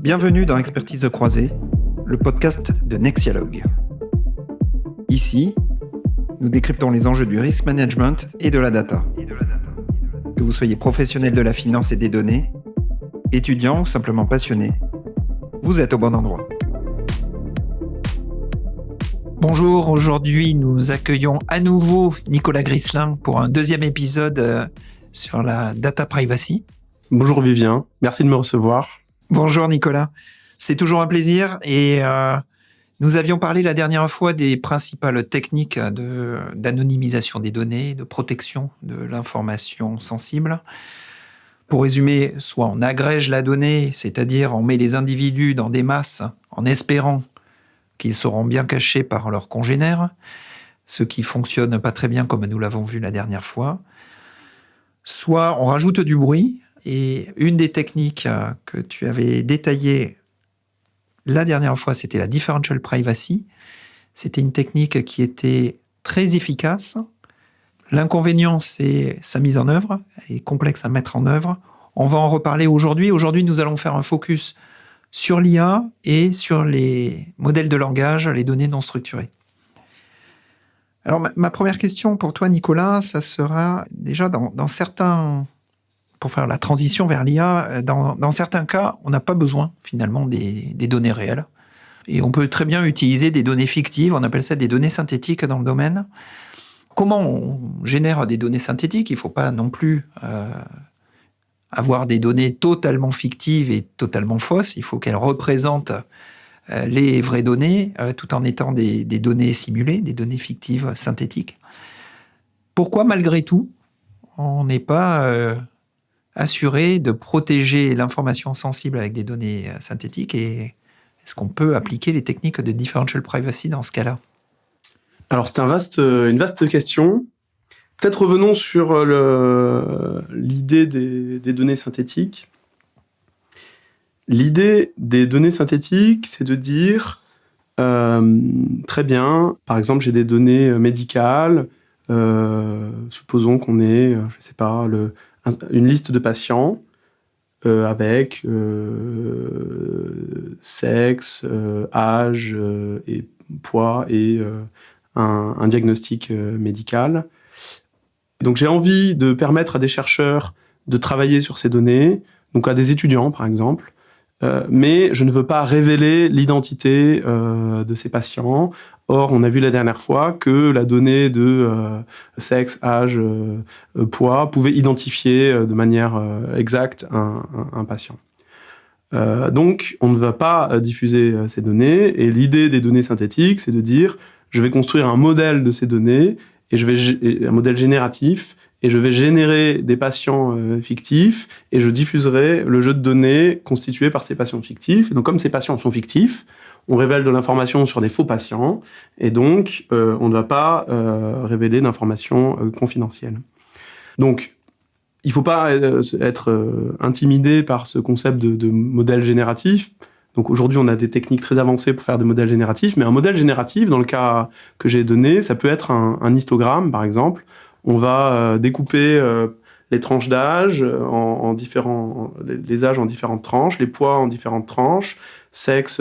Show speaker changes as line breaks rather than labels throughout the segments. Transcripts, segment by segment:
Bienvenue dans Expertise croisée, le podcast de Nexialogue. Ici, nous décryptons les enjeux du risk management et de la data. Que vous soyez professionnel de la finance et des données, étudiant ou simplement passionné, vous êtes au bon endroit. Bonjour, aujourd'hui nous accueillons à nouveau Nicolas Grislin pour un deuxième épisode sur la data privacy.
Bonjour Vivien, merci de me recevoir.
Bonjour Nicolas, c'est toujours un plaisir et nous avions parlé la dernière fois des principales techniques d'anonymisation des données, de protection de l'information sensible. Pour résumer, soit on agrège la donnée, c'est-à-dire on met les individus dans des masses en espérant qu'ils seront bien cachés par leurs congénères, ce qui fonctionne pas très bien comme nous l'avons vu la dernière fois. Soit on rajoute du bruit, et une des techniques que tu avais détaillées la dernière fois, c'était la differential privacy. C'était une technique qui était très efficace. L'inconvénient, c'est sa mise en œuvre. Elle est complexe à mettre en œuvre. On va en reparler aujourd'hui. Aujourd'hui, nous allons faire un focus sur l'IA et sur les modèles de langage, les données non structurées. Alors, ma première question pour toi, Nicolas, ça sera déjà dans certains... Pour faire la transition vers l'IA, dans certains cas, on n'a pas besoin finalement des données réelles. Et on peut très bien utiliser des données fictives, on appelle ça des données synthétiques dans le domaine. Comment on génère des données synthétiques ? Il ne faut pas non plus avoir des données totalement fictives et totalement fausses. Il faut qu'elles représentent les vraies données, tout en étant des données simulées, des données fictives synthétiques. Pourquoi, malgré tout, on n'est pas... assurer de protéger l'information sensible avec des données synthétiques, et est-ce qu'on peut appliquer les techniques de differential privacy dans ce cas-là ?
Alors c'est une vaste question. Peut-être revenons sur l'idée des données synthétiques. L'idée des données synthétiques, c'est de dire, très bien, par exemple j'ai des données médicales, supposons qu'on ait, je sais pas, une liste de patients avec sexe, âge et poids et un diagnostic médical. Donc j'ai envie de permettre à des chercheurs de travailler sur ces données, donc à des étudiants par exemple, mais je ne veux pas révéler l'identité de ces patients. Or, on a vu la dernière fois que la donnée de sexe, âge, poids pouvait identifier de manière exacte un patient. Donc, on ne va pas diffuser ces données. Et l'idée des données synthétiques, c'est de dire, je vais construire un modèle de ces données, un modèle génératif, et je vais générer des patients fictifs, et je diffuserai le jeu de données constitué par ces patients fictifs. Et donc, comme ces patients sont fictifs, on révèle de l'information sur des faux patients, et donc on ne va pas révéler d'informations confidentielles. Donc, il ne faut pas être intimidé par ce concept de modèle génératif. Donc aujourd'hui, on a des techniques très avancées pour faire des modèles génératifs, mais un modèle génératif, dans le cas que j'ai donné, ça peut être un histogramme, par exemple. On va découper les tranches d'âge en différents, les âges en différentes tranches, les poids en différentes tranches, sexe,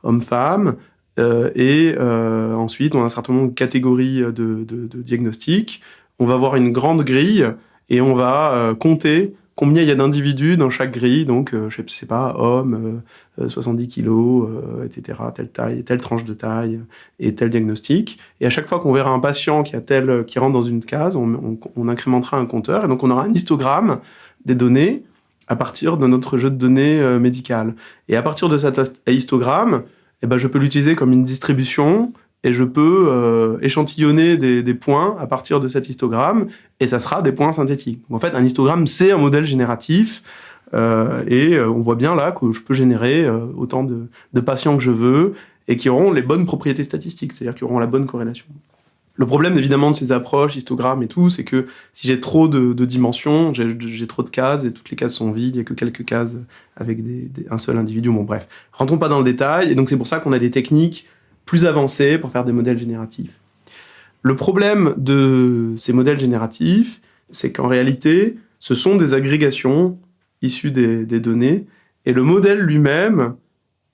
homme-femme, et ensuite on a un certain nombre de catégories de diagnostics. On va avoir une grande grille et on va compter combien il y a d'individus dans chaque grille, donc je sais pas, homme, 70 kilos, etc., telle taille, telle tranche de taille et tel diagnostic. Et à chaque fois qu'on verra un patient qui rentre dans une case, on incrémentera un compteur, et donc on aura un histogramme des données à partir de notre jeu de données médical. Et à partir de cet histogramme, eh ben, je peux l'utiliser comme une distribution, et je peux échantillonner des points à partir de cet histogramme, et ça sera des points synthétiques. Donc, en fait, un histogramme, c'est un modèle génératif, et on voit bien là que je peux générer autant de patients que je veux, et qui auront les bonnes propriétés statistiques, c'est-à-dire qui auront la bonne corrélation. Le problème, évidemment, de ces approches, histogrammes et tout, c'est que si j'ai trop de dimensions, j'ai trop de cases, et toutes les cases sont vides, il n'y a que quelques cases avec un seul individu. Bon, bref, rentrons pas dans le détail, et donc c'est pour ça qu'on a des techniques plus avancées pour faire des modèles génératifs. Le problème de ces modèles génératifs, c'est qu'en réalité, ce sont des agrégations issues des données, Et le modèle lui-même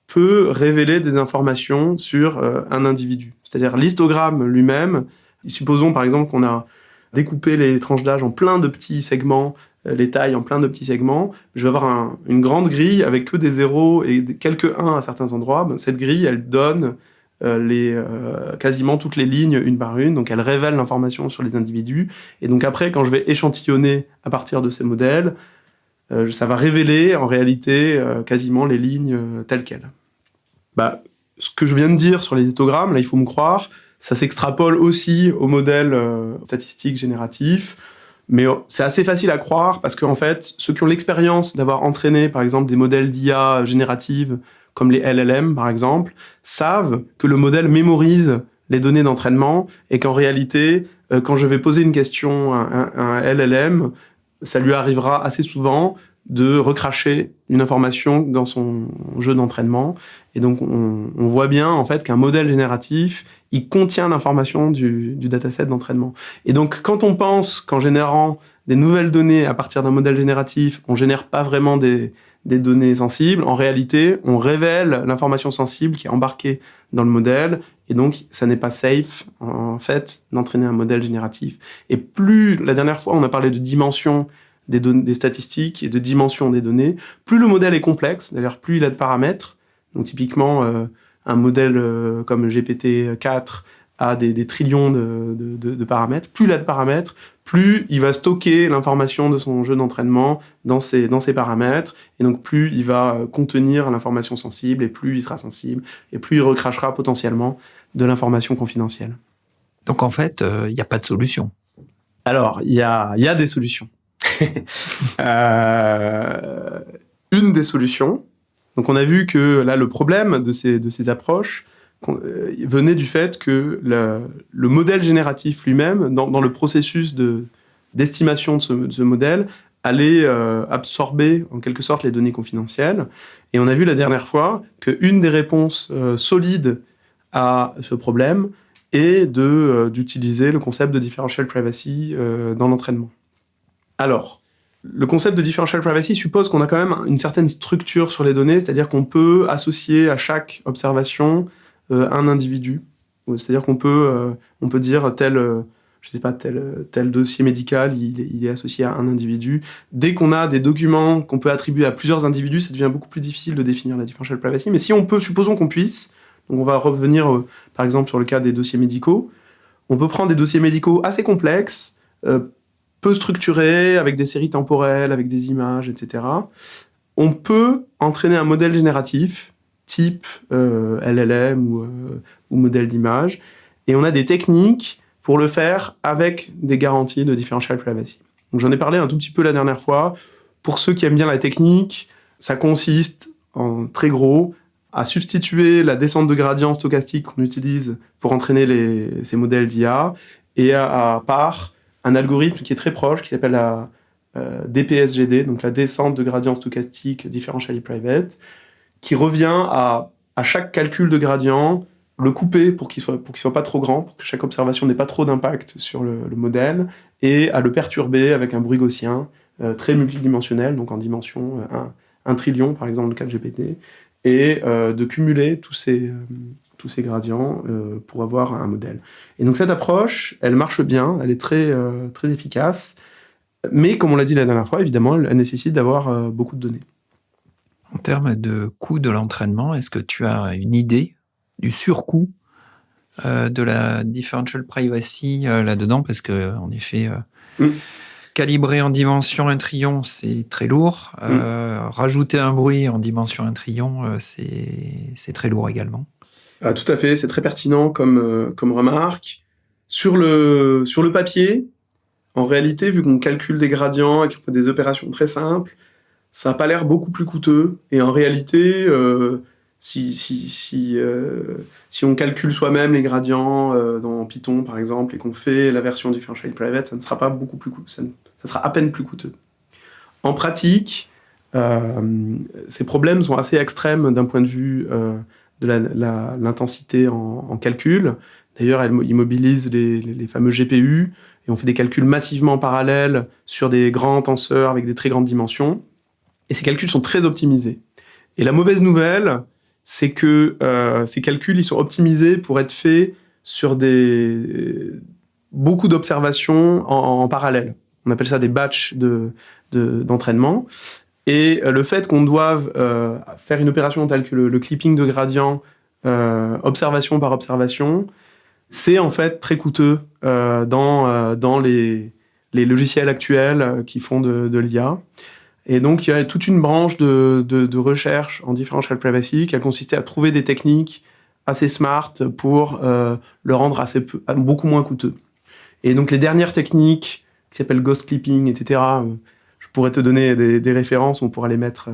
peut révéler des informations sur un individu. C'est-à-dire l'histogramme lui-même, supposons par exemple qu'on a découpé les tranches d'âge en plein de petits segments, les tailles en plein de petits segments, je vais avoir une grande grille avec que des zéros et quelques 1 à certains endroits. Cette grille, elle donne quasiment toutes les lignes une par une, donc elle révèle l'information sur les individus. Et donc après, quand je vais échantillonner à partir de ces modèles, ça va révéler en réalité quasiment les lignes telles quelles. Ce que je viens de dire sur les histogrammes, là, il faut me croire, ça s'extrapole aussi au modèle statistique génératif, mais c'est assez facile à croire parce qu'en fait, ceux qui ont l'expérience d'avoir entraîné, par exemple, des modèles d'IA génératives, comme les LLM, par exemple, savent que le modèle mémorise les données d'entraînement et qu'en réalité, quand je vais poser une question à un LLM, ça lui arrivera assez souvent de recracher une information dans son jeu d'entraînement. Et donc, on voit bien, en fait, qu'un modèle génératif, il contient l'information du dataset d'entraînement. Et donc, quand on pense qu'en générant des nouvelles données à partir d'un modèle génératif, on génère pas vraiment des données sensibles, en réalité, on révèle l'information sensible qui est embarquée dans le modèle, et donc, ça n'est pas safe, en fait, d'entraîner un modèle génératif. Et plus, la dernière fois, on a parlé de dimension des statistiques et de dimension des données, plus le modèle est complexe, d'ailleurs, plus il a de paramètres. Donc, typiquement, un modèle comme GPT-4 a des trillions de paramètres. Plus il a de paramètres, plus il va stocker l'information de son jeu d'entraînement dans ses paramètres, et donc plus il va contenir l'information sensible, et plus il sera sensible, et plus il recrachera potentiellement de l'information confidentielle.
Donc en fait, il n'y a pas de solution.
Alors, il y a des solutions. Une des solutions, donc on a vu que là, le problème de ces approches venait du fait que le modèle génératif lui-même, dans le processus d'estimation de ce modèle, allait absorber en quelque sorte les données confidentielles. Et on a vu la dernière fois qu'une des réponses solides à ce problème est d'utiliser le concept de differential privacy dans l'entraînement. Alors, le concept de differential privacy suppose qu'on a quand même une certaine structure sur les données, c'est-à-dire qu'on peut associer à chaque observation un individu. C'est-à-dire qu'on peut dire tel dossier médical, il est associé à un individu. Dès qu'on a des documents qu'on peut attribuer à plusieurs individus, ça devient beaucoup plus difficile de définir la differential privacy. Mais si on peut, supposons qu'on puisse, donc on va revenir par exemple sur le cas des dossiers médicaux, on peut prendre des dossiers médicaux assez complexes, peu structurés, avec des séries temporelles, avec des images, etc. On peut entraîner un modèle génératif, type LLM ou modèle d'image, et on a des techniques pour le faire avec des garanties de differential privacy. Donc j'en ai parlé un tout petit peu la dernière fois. Pour ceux qui aiment bien la technique, ça consiste, en très gros, à substituer la descente de gradient stochastique qu'on utilise pour entraîner ces modèles d'IA, et à part un algorithme qui est très proche, qui s'appelle la DPSGD, donc la descente de gradient stochastique differentially private, qui revient à chaque calcul de gradient, le couper pour qu'il soit pas trop grand, pour que chaque observation n'ait pas trop d'impact sur le modèle, et à le perturber avec un bruit gaussien très multidimensionnel, donc en dimension 1 trillion, par exemple, le cas de GPT, et de cumuler tous ces gradients pour avoir un modèle. Et donc cette approche, elle marche bien, elle est très, très efficace, mais comme on l'a dit la dernière fois, évidemment, elle nécessite d'avoir beaucoup de données.
En termes de coût de l'entraînement, est-ce que tu as une idée du surcoût de la differential privacy là-dedans? Parce que, en effet, calibrer en dimension 1 trillion, c'est très lourd. Rajouter un bruit en dimension 1 trillion, c'est très lourd également.
Ah, tout à fait, c'est très pertinent comme remarque. Sur le papier, en réalité, vu qu'on calcule des gradients et qu'on fait des opérations très simples, ça n'a pas l'air beaucoup plus coûteux. Et en réalité, si on calcule soi-même les gradients dans Python, par exemple, et qu'on fait la version differential private, ça ne sera pas beaucoup plus coûteux, ça sera à peine plus coûteux. En pratique, ces problèmes sont assez extrêmes d'un point de vue de l'intensité en calcul. D'ailleurs, ils mobilisent les fameux GPU, et on fait des calculs massivement parallèles sur des grands tenseurs avec des très grandes dimensions. Et ces calculs sont très optimisés. Et la mauvaise nouvelle, c'est que ces calculs, ils sont optimisés pour être faits sur beaucoup d'observations en parallèle. On appelle ça des batchs d'entraînement. Et le fait qu'on doive faire une opération telle que le clipping de gradient, observation par observation, c'est en fait très coûteux dans les logiciels actuels qui font de l'IA. Et donc, il y a toute une branche de recherche en differential privacy qui a consisté à trouver des techniques assez smart pour le rendre beaucoup moins coûteux. Et donc, les dernières techniques qui s'appellent ghost clipping, etc., je pourrais te donner des références, on pourra les mettre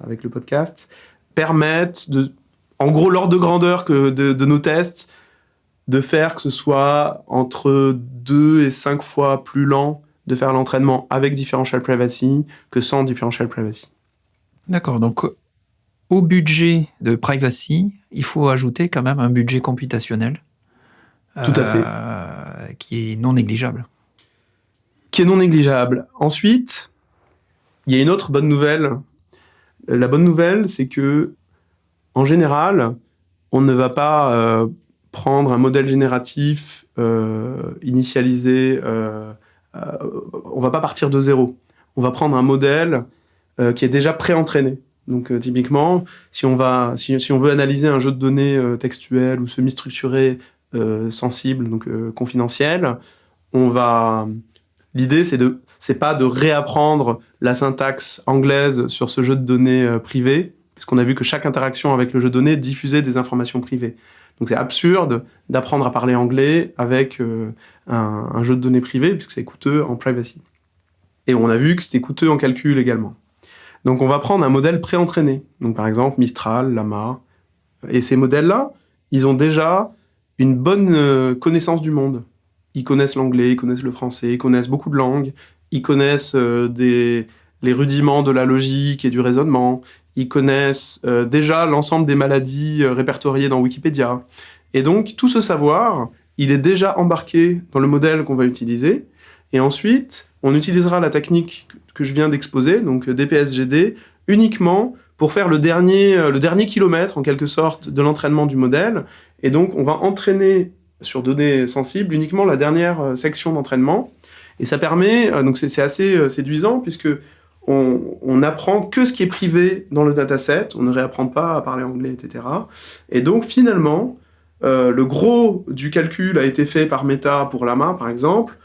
avec le podcast, permettent, en gros, l'ordre de grandeur de nos tests, de faire que ce soit entre 2 et 5 fois plus lent de faire l'entraînement avec differential privacy que sans differential privacy.
D'accord, donc au budget de privacy, il faut ajouter quand même un budget computationnel.
Tout à fait.
Qui est non négligeable.
Qui est non négligeable. Ensuite, il y a une autre bonne nouvelle. La bonne nouvelle, c'est que, en général, on ne va pas prendre un modèle génératif initialisé. On va pas partir de zéro. On va prendre un modèle qui est déjà pré-entraîné. Donc typiquement, si on veut analyser un jeu de données textuel ou semi-structuré sensible, donc confidentiel, l'idée c'est pas de réapprendre la syntaxe anglaise sur ce jeu de données privé, puisqu'on a vu que chaque interaction avec le jeu de données diffusait des informations privées. Donc c'est absurde d'apprendre à parler anglais avec un jeu de données privé, puisque c'est coûteux en privacy. Et on a vu que c'était coûteux en calcul également. Donc on va prendre un modèle pré-entraîné. Donc par exemple Mistral, Llama. Et ces modèles-là, ils ont déjà une bonne connaissance du monde. Ils connaissent l'anglais, ils connaissent le français, ils connaissent beaucoup de langues, ils connaissent les rudiments de la logique et du raisonnement, ils connaissent déjà l'ensemble des maladies répertoriées dans Wikipédia. Et donc, tout ce savoir, il est déjà embarqué dans le modèle qu'on va utiliser. Et ensuite, on utilisera la technique que je viens d'exposer, donc DPSGD, uniquement pour faire le dernier kilomètre, en quelque sorte, de l'entraînement du modèle. Et donc, on va entraîner sur données sensibles uniquement la dernière section d'entraînement. Et ça permet, donc c'est assez séduisant, puisque on apprend que ce qui est privé dans le dataset, on ne réapprend pas à parler anglais, etc. Et donc, finalement, le gros du calcul a été fait par Meta pour Llama, par exemple.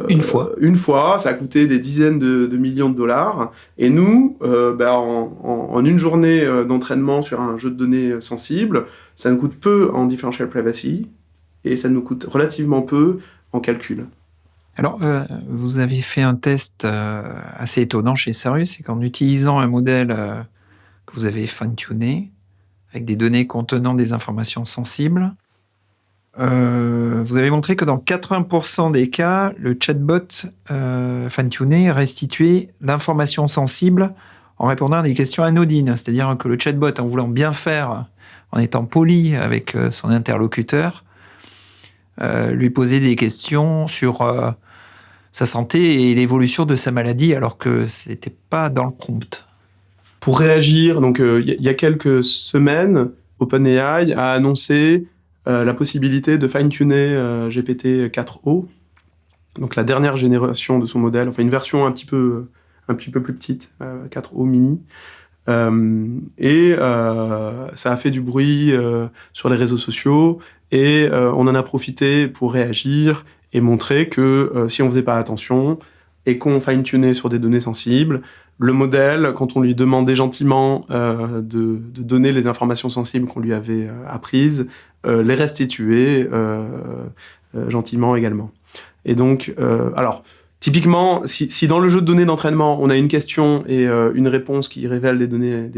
Une fois, ça a coûté des dizaines de millions de dollars. Et nous, en une journée d'entraînement sur un jeu de données sensible, ça nous coûte peu en differential privacy et ça nous coûte relativement peu en calcul.
Alors, vous avez fait un test assez étonnant chez Sarus, c'est qu'en utilisant un modèle que vous avez fine-tuné, avec des données contenant des informations sensibles, vous avez montré que dans 80% des cas, le chatbot fine-tuné restituait l'information sensible en répondant à des questions anodines. C'est-à-dire que le chatbot, en voulant bien faire, en étant poli avec son interlocuteur, lui posait des questions sur sa santé et l'évolution de sa maladie, alors que c'était pas dans le prompt.
Pour réagir, donc il y a quelques semaines, OpenAI a annoncé la possibilité de fine-tuner GPT-4o, donc la dernière génération de son modèle, enfin une version un petit peu plus petite, 4o mini. Ça a fait du bruit sur les réseaux sociaux et on en a profité pour réagir et montrer que si on faisait pas attention et qu'on fine-tunait sur des données sensibles, le modèle, quand on lui demandait gentiment de donner les informations sensibles qu'on lui avait apprises, les restituait gentiment également. Et donc, alors, typiquement, si dans le jeu de données d'entraînement, on a une question et une réponse qui révèle des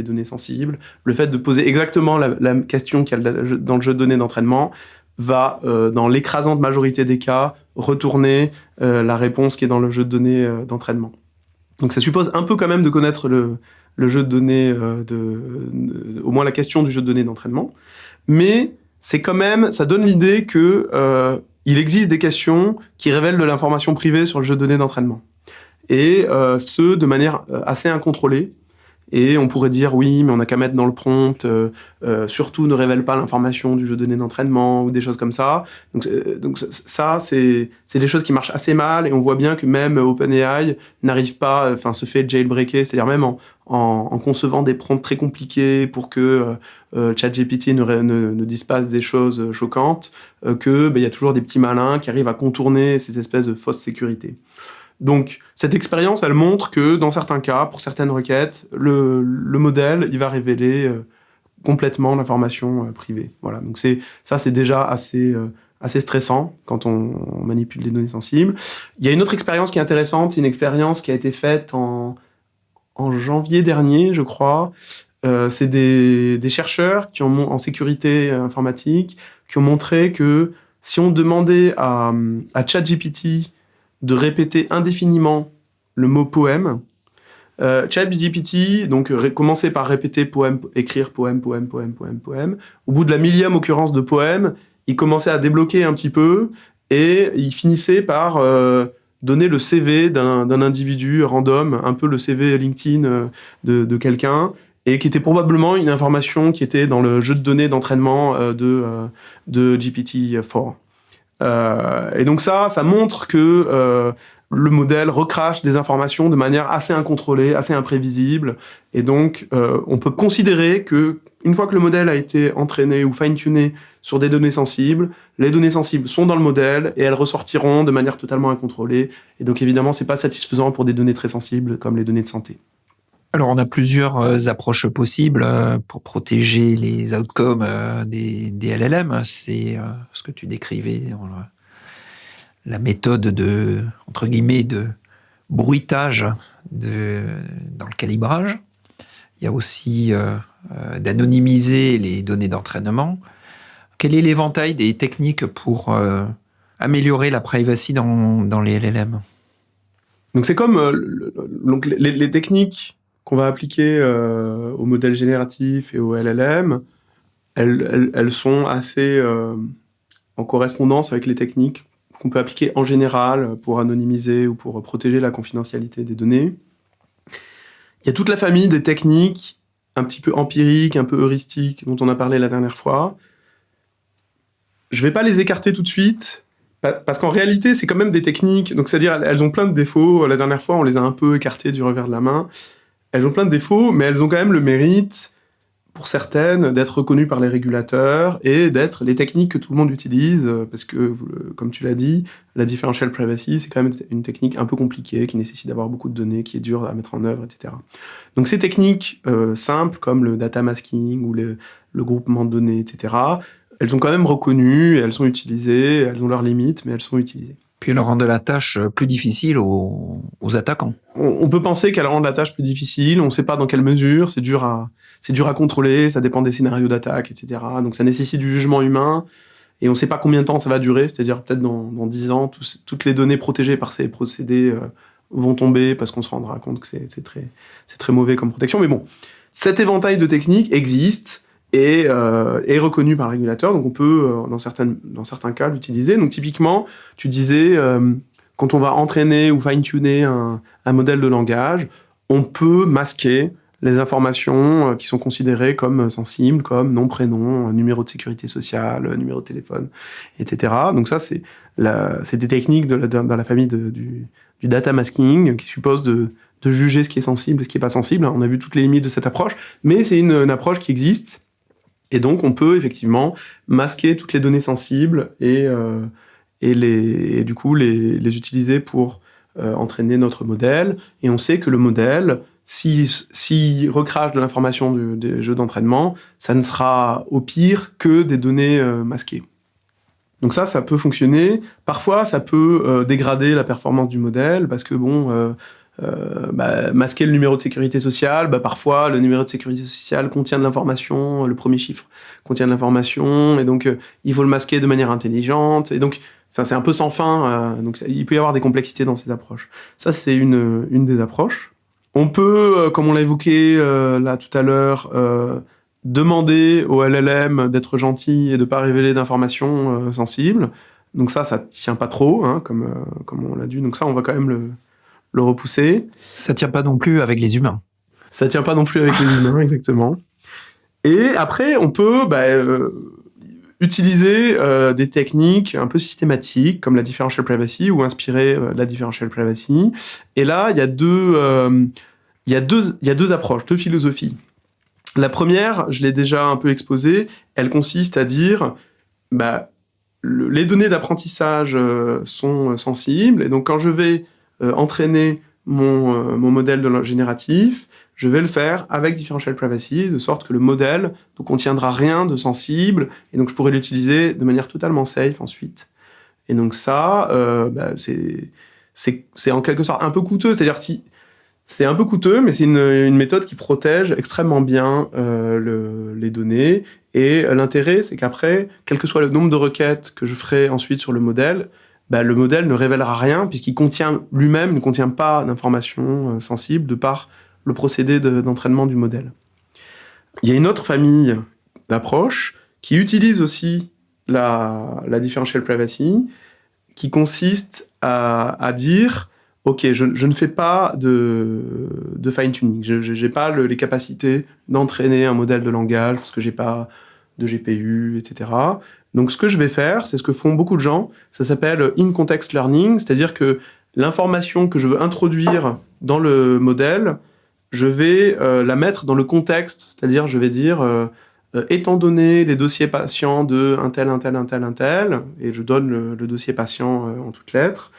données sensibles, le fait de poser exactement la question qu'il y a dans le jeu de données d'entraînement va, dans l'écrasante majorité des cas, retourner la réponse qui est dans le jeu de données d'entraînement. Donc ça suppose un peu quand même de connaître le jeu de données, au moins la question du jeu de données d'entraînement, mais c'est quand même, ça donne l'idée que il existe des questions qui révèlent de l'information privée sur le jeu de données d'entraînement. Et ce, de manière assez incontrôlée. Et on pourrait dire, oui, mais on n'a qu'à mettre dans le prompt, surtout ne révèle pas l'information du jeu de données d'entraînement ou des choses comme ça. Donc ça, c'est des choses qui marchent assez mal et on voit bien que même OpenAI n'arrive pas, se fait jailbreaker, c'est-à-dire même en concevant des prompts très compliqués pour que ChatGPT ne dise pas des choses choquantes, il y a toujours des petits malins qui arrivent à contourner ces espèces de fausses sécurités. Donc, cette expérience, elle montre que dans certains cas, pour certaines requêtes, le modèle, il va révéler complètement l'information privée. Voilà. Donc, c'est déjà assez stressant quand on manipule des données sensibles. Il y a une autre expérience qui est intéressante, une expérience qui a été faite en janvier dernier, je crois. C'est des chercheurs en sécurité informatique qui ont montré que si on demandait à ChatGPT de répéter indéfiniment le mot poème, ChatGPT commençait par répéter poème, écrire poème. Au bout de la millième occurrence de poème, il commençait à débloquer un petit peu et il finissait par donner le CV d'un individu random, un peu le CV LinkedIn de quelqu'un, et qui était probablement une information qui était dans le jeu de données d'entraînement de GPT-4. Et donc ça montre que le modèle recrache des informations de manière assez incontrôlée, assez imprévisible. Et donc, on peut considérer que une fois que le modèle a été entraîné ou fine-tuné sur des données sensibles, les données sensibles sont dans le modèle et elles ressortiront de manière totalement incontrôlée. Et donc, évidemment, c'est pas satisfaisant pour des données très sensibles comme les données de santé.
Alors, on a plusieurs approches possibles pour protéger les outcomes des LLM. C'est ce que tu décrivais dans la méthode entre guillemets, de bruitage dans le calibrage. Il y a aussi d'anonymiser les données d'entraînement. Quel est l'éventail des techniques pour améliorer la privacy dans les LLM ?
Donc, c'est comme les techniques qu'on va appliquer au modèle génératif et au LLM, elles sont assez en correspondance avec les techniques qu'on peut appliquer en général pour anonymiser ou pour protéger la confidentialité des données. Il y a toute la famille des techniques un petit peu empiriques, un peu heuristiques, dont on a parlé la dernière fois. Je ne vais pas les écarter tout de suite, parce qu'en réalité, c'est quand même des techniques, donc c'est-à-dire elles ont plein de défauts. La dernière fois, on les a un peu écartées du revers de la main. Elles ont plein de défauts, mais elles ont quand même le mérite, pour certaines, d'être reconnues par les régulateurs et d'être les techniques que tout le monde utilise, parce que, comme tu l'as dit, la differential privacy, c'est quand même une technique un peu compliquée, qui nécessite d'avoir beaucoup de données, qui est dure à mettre en œuvre, etc. Donc ces techniques simples, comme le data masking ou le groupement de données, etc., elles sont quand même reconnues, elles sont utilisées, elles ont leurs limites, mais elles sont utilisées.
Puis elles rendent la tâche plus difficile aux attaquants.
On peut penser qu'elles rendent la tâche plus difficile, on ne sait pas dans quelle mesure, c'est dur à contrôler, ça dépend des scénarios d'attaque, etc. Donc ça nécessite du jugement humain, et on ne sait pas combien de temps ça va durer, c'est-à-dire peut-être dans 10 ans, toutes les données protégées par ces procédés vont tomber, parce qu'on se rendra compte que c'est très mauvais comme protection. Mais bon, cet éventail de techniques existe, et est reconnu par le régulateur, donc on peut, dans certains cas, l'utiliser. Donc typiquement, tu disais, quand on va entraîner ou fine-tuner un modèle de langage, on peut masquer les informations qui sont considérées comme sensibles, comme nom, prénom, numéro de sécurité sociale, numéro de téléphone, etc. Donc ça, c'est des techniques dans la famille du data masking, qui suppose de juger ce qui est sensible et ce qui n'est pas sensible. On a vu toutes les limites de cette approche, mais c'est une approche qui existe. Et donc, on peut effectivement masquer toutes les données sensibles et du coup les utiliser pour entraîner notre modèle. Et on sait que le modèle, s'il recrache de l'information des jeux d'entraînement, ça ne sera au pire que des données masquées. Donc ça peut fonctionner. Parfois, ça peut dégrader la performance du modèle, parce que masquer le numéro de sécurité sociale, parfois le numéro de sécurité sociale contient de l'information, le premier chiffre contient de l'information, et donc il faut le masquer de manière intelligente, et donc c'est un peu sans fin, donc il peut y avoir des complexités dans ces approches. Ça, c'est une des approches. On peut, comme on l'a évoqué là tout à l'heure, demander au LLM d'être gentil et de ne pas révéler d'informations sensibles. Donc ça tient pas trop, comme on l'a dit, donc ça, on va quand même le repousser.
Ça tient pas non plus avec les humains.
Ça tient pas non plus avec les humains, exactement. Et après, on peut utiliser des techniques un peu systématiques, comme la differential privacy, ou inspirer la differential privacy. Et là, il y a deux approches, deux philosophies. La première, je l'ai déjà un peu exposée, elle consiste à dire les données d'apprentissage sont sensibles, et donc quand je vais entraîner mon modèle génératif, je vais le faire avec differential privacy, de sorte que le modèle ne contiendra rien de sensible, et donc je pourrai l'utiliser de manière totalement safe ensuite. Et donc ça, c'est en quelque sorte un peu coûteux, c'est-à-dire c'est un peu coûteux, mais c'est une méthode qui protège extrêmement bien les données. Et l'intérêt, c'est qu'après, quel que soit le nombre de requêtes que je ferai ensuite sur le modèle ne révélera rien, puisqu'il lui-même ne contient pas d'informations sensibles de par le procédé d'entraînement du modèle. Il y a une autre famille d'approches qui utilise aussi la differential privacy, qui consiste à dire ok, je ne fais pas de fine-tuning. Je n'ai pas les capacités d'entraîner un modèle de langage parce que je n'ai pas de GPU, etc. Donc, ce que je vais faire, c'est ce que font beaucoup de gens. Ça s'appelle in-context learning, c'est-à-dire que l'information que je veux introduire dans le modèle, je vais la mettre dans le contexte, c'est-à-dire je vais dire étant donné les dossiers patients de un tel, et je donne le dossier patient en toutes lettres,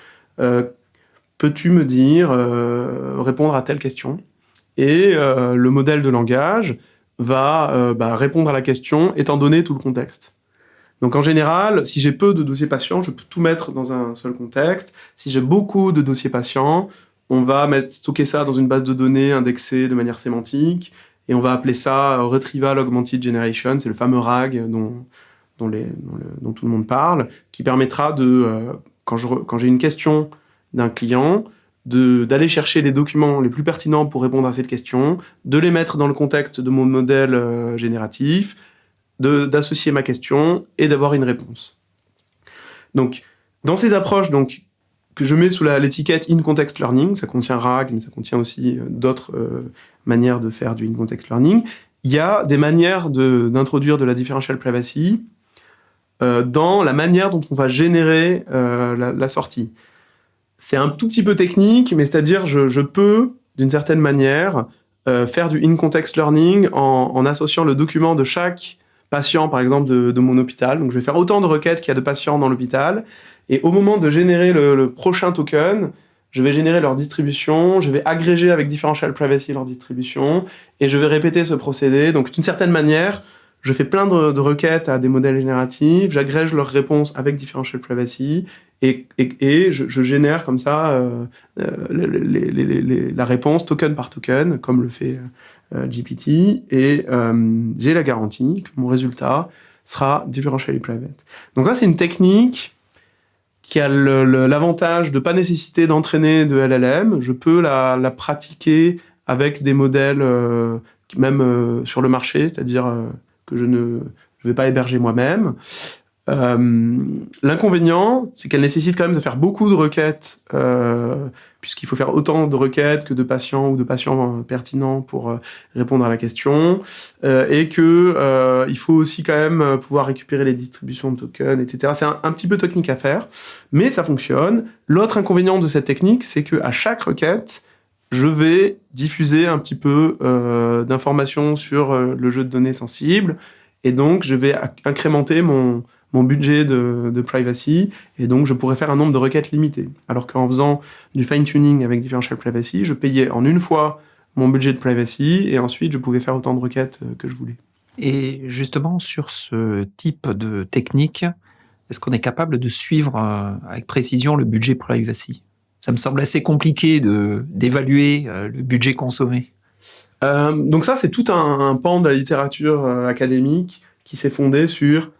peux-tu me dire, répondre à telle question ? Et le modèle de langage va répondre à la question étant donné tout le contexte. Donc en général, si j'ai peu de dossiers patients, je peux tout mettre dans un seul contexte. Si j'ai beaucoup de dossiers patients, on va stocker ça dans une base de données indexée de manière sémantique, et on va appeler ça Retrieval Augmented Generation, c'est le fameux RAG dont tout le monde parle, qui permettra quand j'ai une question d'un client, d'aller chercher les documents les plus pertinents pour répondre à cette question, de les mettre dans le contexte de mon modèle génératif, d'associer ma question et d'avoir une réponse. Donc, dans ces approches que je mets sous l'étiquette in-context learning, ça contient RAG, mais ça contient aussi d'autres manières de faire du in-context learning, il y a des manières d'introduire de la differential privacy dans la manière dont on va générer la sortie. C'est un tout petit peu technique, mais c'est-à-dire je peux, d'une certaine manière, faire du in-context learning en associant le document de chaque patient, par exemple, de mon hôpital. Donc, je vais faire autant de requêtes qu'il y a de patients dans l'hôpital. Et au moment de générer le prochain token, je vais générer leur distribution, je vais agréger avec differential privacy leur distribution, et je vais répéter ce procédé. Donc, d'une certaine manière, je fais plein de requêtes à des modèles génératifs, j'agrège leurs réponses avec differential privacy, et je génère comme ça la réponse token par token, comme le fait GPT, et j'ai la garantie que mon résultat sera differentially private. Donc ça, c'est une technique qui a l'avantage de ne pas nécessiter d'entraîner de LLM. Je peux la pratiquer avec des modèles même sur le marché, c'est-à-dire que je ne vais pas héberger moi-même. L'inconvénient, c'est qu'elle nécessite quand même de faire beaucoup de requêtes, puisqu'il faut faire autant de requêtes que de patients ou de patients pertinents pour répondre à la question, et que il faut aussi quand même pouvoir récupérer les distributions de tokens, etc. C'est un petit peu technique à faire, mais ça fonctionne. L'autre inconvénient de cette technique, c'est qu'à chaque requête, je vais diffuser un petit peu d'informations sur le jeu de données sensible, et donc je vais incrémenter mon budget de privacy, et donc je pourrais faire un nombre de requêtes limité. Alors qu'en faisant du fine-tuning avec differential privacy, je payais en une fois mon budget de privacy, et ensuite je pouvais faire autant de requêtes que je voulais.
Et justement, sur ce type de technique, est-ce qu'on est capable de suivre avec précision le budget privacy ? Ça me semble assez compliqué d'évaluer le budget consommé.
Donc ça, c'est tout un pan de la littérature académique qui s'est fondé sur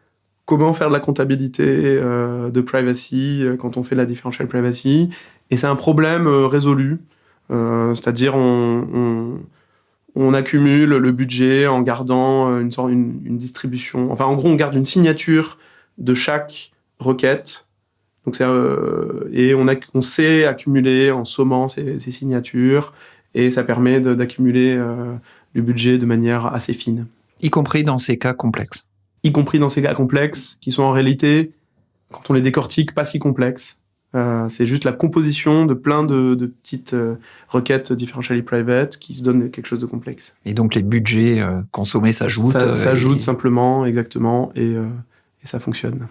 comment faire de la comptabilité de privacy quand on fait de la differential privacy. Et c'est un problème résolu. C'est-à-dire on accumule le budget en gardant une distribution. Enfin, en gros, on garde une signature de chaque requête. Donc et on sait accumuler en sommant ces signatures. et ça permet d'accumuler du budget de manière assez fine.
Y compris dans ces cas complexes.
Y compris dans ces cas complexes, qui sont en réalité, quand on les décortique, pas si complexes. C'est juste la composition de plein de petites requêtes differentially private qui se donnent quelque chose de complexe.
Et donc les budgets consommés s'ajoutent.
Ça s'ajoute simplement, exactement, et ça fonctionne.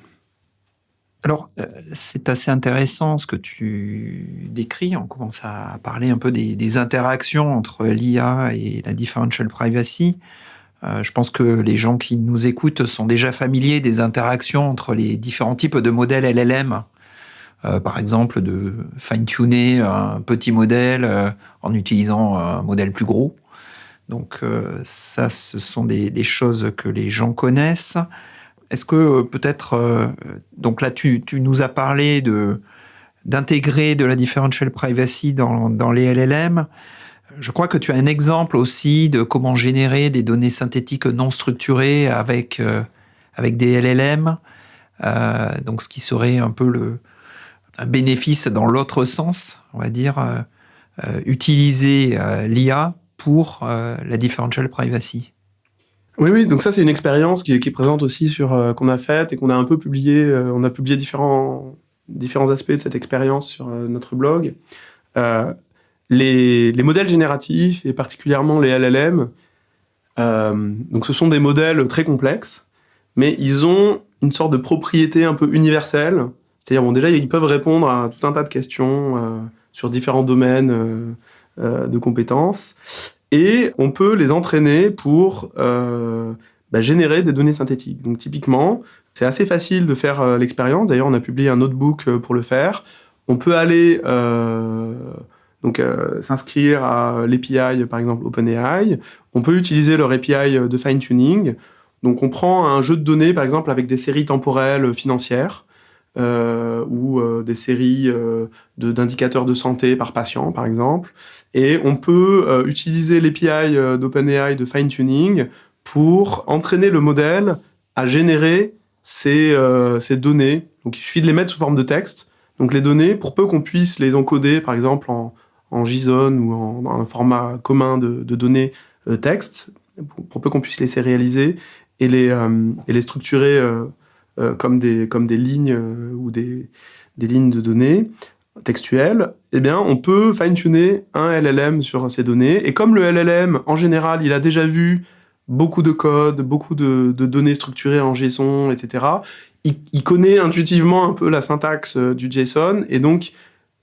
Alors, c'est assez intéressant ce que tu décris. On commence à parler un peu des interactions entre l'IA et la differential privacy. Je pense que les gens qui nous écoutent sont déjà familiers des interactions entre les différents types de modèles LLM. Par exemple, de fine-tuner un petit modèle en utilisant un modèle plus gros. Donc ça, ce sont des choses que les gens connaissent. Est-ce que peut-être... donc là, tu nous as parlé d'intégrer de la differential privacy dans les LLM. Je crois que tu as un exemple aussi de comment générer des données synthétiques non structurées avec des LLM. Donc ce qui serait un peu un bénéfice dans l'autre sens, on va dire, utiliser l'IA pour la differential privacy.
Oui, donc ça c'est une expérience qui est présente aussi qu'on a faite et qu'on a un peu publié. On a publié différents aspects de cette expérience sur notre blog. Les modèles génératifs et particulièrement les LLM, donc ce sont des modèles très complexes, mais ils ont une sorte de propriété un peu universelle. C'est-à-dire, déjà, ils peuvent répondre à tout un tas de questions sur différents domaines de compétences. Et on peut les entraîner pour générer des données synthétiques. Donc, typiquement, c'est assez facile de faire l'expérience. D'ailleurs, on a publié un notebook pour le faire. On peut aller s'inscrire à l'API, par exemple, OpenAI. On peut utiliser leur API de fine-tuning. Donc, on prend un jeu de données, par exemple, avec des séries temporelles financières. Ou des séries d'indicateurs de santé par patient, par exemple. Et on peut utiliser l'API d'OpenAI de fine-tuning pour entraîner le modèle à générer ces données. Donc, il suffit de les mettre sous forme de texte. Donc, les données, pour peu qu'on puisse les encoder, par exemple, en JSON ou en un format commun de données texte, pour peu qu'on puisse les sérialiser et les structurer comme des lignes ou des lignes de données textuelles, eh bien, on peut fine-tuner un LLM sur ces données. Et comme le LLM, en général, il a déjà vu beaucoup de code, beaucoup de données structurées en JSON, etc., il connaît intuitivement un peu la syntaxe du JSON. Et donc,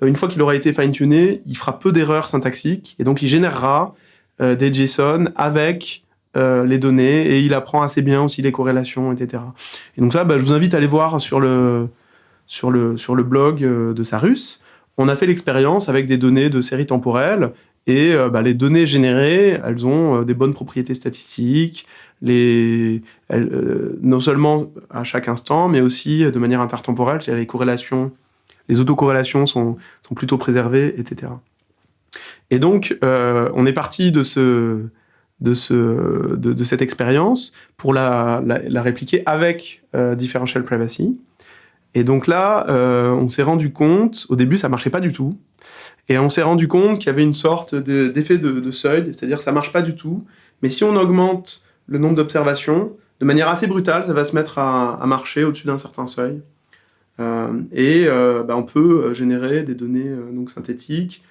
une fois qu'il aura été fine-tuné, il fera peu d'erreurs syntaxiques. Et donc, il générera des JSON avec les données, et il apprend assez bien aussi les corrélations, etc. Et donc ça, je vous invite à aller voir sur le blog de Sarus. On a fait l'expérience avec des données de séries temporelles, et les données générées, elles ont des bonnes propriétés statistiques, non seulement à chaque instant, mais aussi de manière intertemporelle, c'est-à-dire les corrélations, les autocorrélations sont plutôt préservées, etc. Et donc, on est parti de cette expérience pour la répliquer avec differential privacy. Et donc là, on s'est rendu compte, au début ça marchait pas du tout, et on s'est rendu compte qu'il y avait une sorte d'effet de seuil, c'est-à-dire que ça marche pas du tout, mais si on augmente le nombre d'observations, de manière assez brutale, ça va se mettre à marcher au-dessus d'un certain seuil. On peut générer des données donc synthétiques,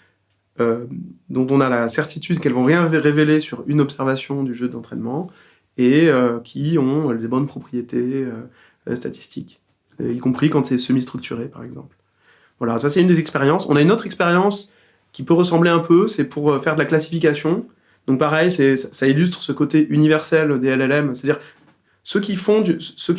dont on a la certitude qu'elles vont rien révéler sur une observation du jeu d'entraînement, et qui ont des bonnes propriétés statistiques, y compris quand c'est semi-structuré, par exemple. Voilà, ça c'est une des expériences. On a une autre expérience qui peut ressembler un peu, c'est pour faire de la classification. Donc pareil, ça illustre ce côté universel des LLM, c'est-à-dire ceux qui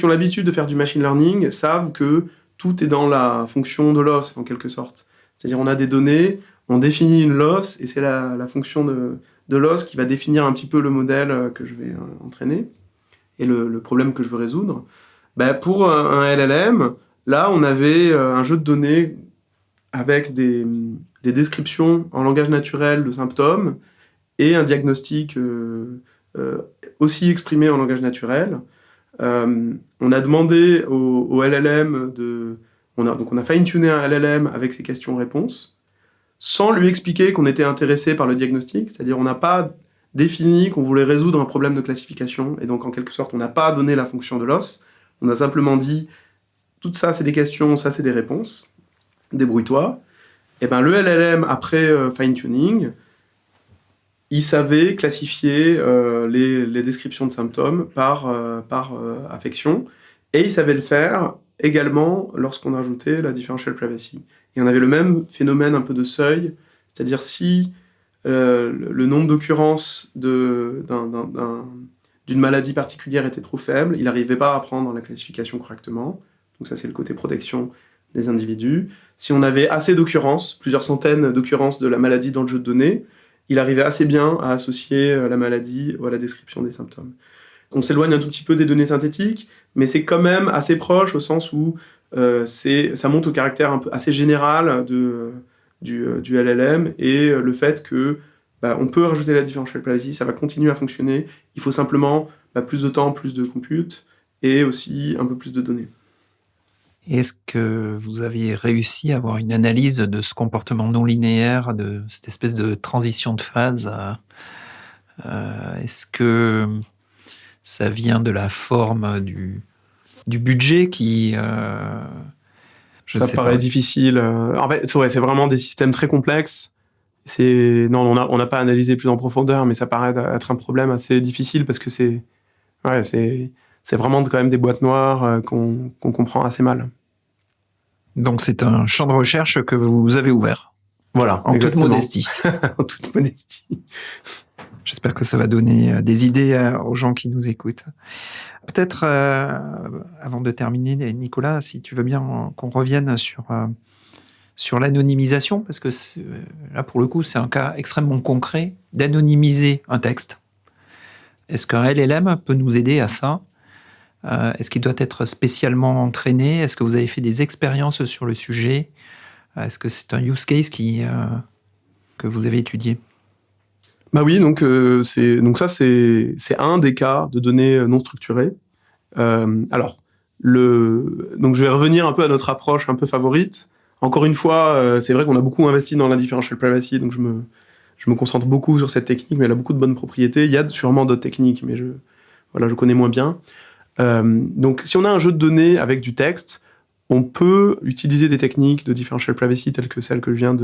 ont l'habitude de faire du machine learning savent que tout est dans la fonction de loss, en quelque sorte. C'est-à-dire on a des données, on définit une loss, et c'est la fonction de loss qui va définir un petit peu le modèle que je vais entraîner, et le problème que je veux résoudre. Pour un LLM, là, on avait un jeu de données avec des descriptions en langage naturel de symptômes, et un diagnostic aussi exprimé en langage naturel. On a demandé au LLM on a fine-tuné un LLM avec ces questions-réponses. sans lui expliquer qu'on était intéressé par le diagnostic. C'est-à-dire, on n'a pas défini qu'on voulait résoudre un problème de classification. Et donc, en quelque sorte, on n'a pas donné la fonction de l'os. On a simplement dit, tout ça, c'est des questions, ça, c'est des réponses. Débrouille-toi. Et ben, le LLM, après fine-tuning, il savait classifier les descriptions de symptômes par affection. Et il savait le faire également lorsqu'on ajoutait la differential privacy. Et on avait le même phénomène un peu de seuil, c'est-à-dire si le nombre d'occurrences d'une maladie particulière était trop faible, il n'arrivait pas à prendre la classification correctement. Donc ça, c'est le côté protection des individus. Si on avait assez d'occurrences, plusieurs centaines d'occurrences de la maladie dans le jeu de données, il arrivait assez bien à associer la maladie à la description des symptômes. On s'éloigne un tout petit peu des données synthétiques, mais c'est quand même assez proche au sens où ça monte au caractère un peu assez général du LLM et le fait que on peut rajouter la differential privacy, ça va continuer à fonctionner. Il faut simplement plus de temps, plus de compute et aussi un peu plus de données.
Est-ce que vous avez réussi à avoir une analyse de ce comportement non linéaire, de cette espèce de transition de phase? Est-ce que ça vient de la forme du budget qui...
ça paraît difficile. En fait, c'est vraiment des systèmes très complexes. Non, on n'a pas analysé plus en profondeur, mais ça paraît être un problème assez difficile parce que c'est vraiment quand même des boîtes noires qu'on comprend assez mal.
Donc c'est un champ de recherche que vous avez ouvert.
Voilà,
en
exactement.
Toute modestie.
En toute modestie.
J'espère que ça va donner des idées aux gens qui nous écoutent. Peut-être, avant de terminer, Nicolas, si tu veux bien qu'on revienne sur l'anonymisation, parce que là, pour le coup, c'est un cas extrêmement concret d'anonymiser un texte. Est-ce qu'un LLM peut nous aider à ça ? Est-ce qu'il doit être spécialement entraîné ? Est-ce que vous avez fait des expériences sur le sujet ? Est-ce que c'est un use case que vous avez étudié ?
Oui, donc ça c'est un des cas de données non structurées. Donc je vais revenir un peu à notre approche un peu favorite. Encore une fois, c'est vrai qu'on a beaucoup investi dans la differential privacy, donc je me concentre beaucoup sur cette technique, mais elle a beaucoup de bonnes propriétés. Il y a sûrement d'autres techniques, mais je connais moins bien. Donc si on a un jeu de données avec du texte, on peut utiliser des techniques de differential privacy telles que celles que je viens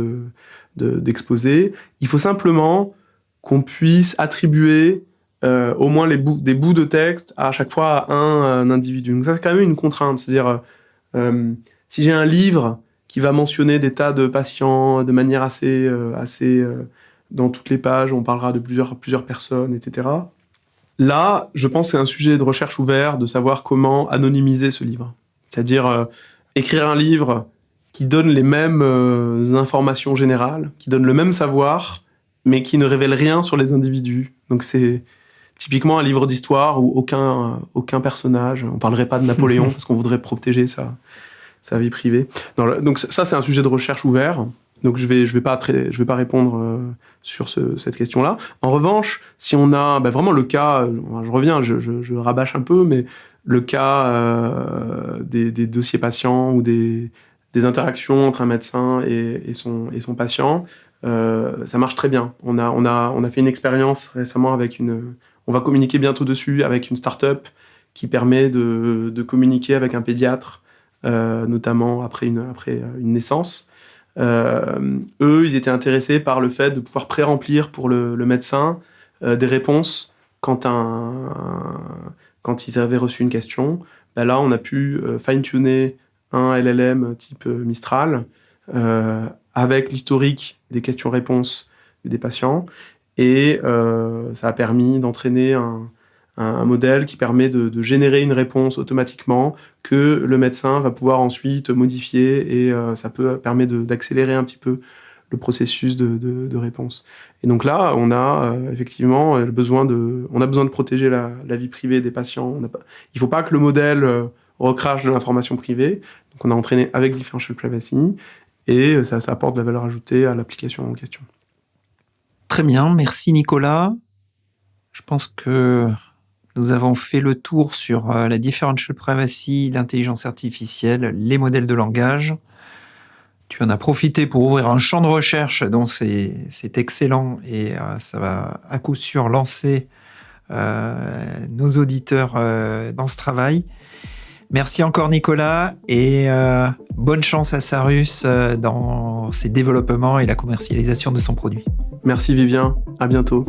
d'exposer. Il faut simplement qu'on puisse attribuer au moins des bouts de texte à chaque fois à un individu. Donc ça, c'est quand même une contrainte. C'est-à-dire, si j'ai un livre qui va mentionner des tas de patients de manière assez dans toutes les pages, on parlera de plusieurs personnes, etc. Là, je pense que c'est un sujet de recherche ouvert de savoir comment anonymiser ce livre. C'est-à-dire écrire un livre qui donne les mêmes informations générales, qui donne le même savoir, mais qui ne révèle rien sur les individus. Donc c'est typiquement un livre d'histoire où aucun personnage, on parlerait pas de Napoléon parce qu'on voudrait protéger sa vie privée. Donc ça, c'est un sujet de recherche ouvert. Donc je vais pas répondre sur cette question-là. En revanche, si on a vraiment le cas, je reviens, je rabâche un peu, mais le cas des dossiers patients ou des interactions entre un médecin et son patient, ça marche très bien. On a fait une expérience récemment on va communiquer bientôt dessus avec une start-up qui permet de communiquer avec un pédiatre, notamment après une naissance. Eux, ils étaient intéressés par le fait de pouvoir pré-remplir pour le médecin des réponses quand ils avaient reçu une question. Là, on a pu fine-tuner un LLM type Mistral avec l'historique des questions-réponses des patients et ça a permis d'entraîner un modèle qui permet de générer une réponse automatiquement que le médecin va pouvoir ensuite modifier et ça permet d'accélérer un petit peu le processus de réponse. Et donc là, on a effectivement besoin de protéger la vie privée des patients. Il ne faut pas que le modèle recrache de l'information privée. Donc on a entraîné avec differential privacy et ça apporte de la valeur ajoutée à l'application en question.
Très bien, merci Nicolas. Je pense que nous avons fait le tour sur la differential privacy, l'intelligence artificielle, les modèles de langage. Tu en as profité pour ouvrir un champ de recherche dont c'est excellent et ça va à coup sûr lancer nos auditeurs dans ce travail. Merci encore Nicolas et bonne chance à Sarus dans ses développements et la commercialisation de son produit.
Merci Vivien, à bientôt.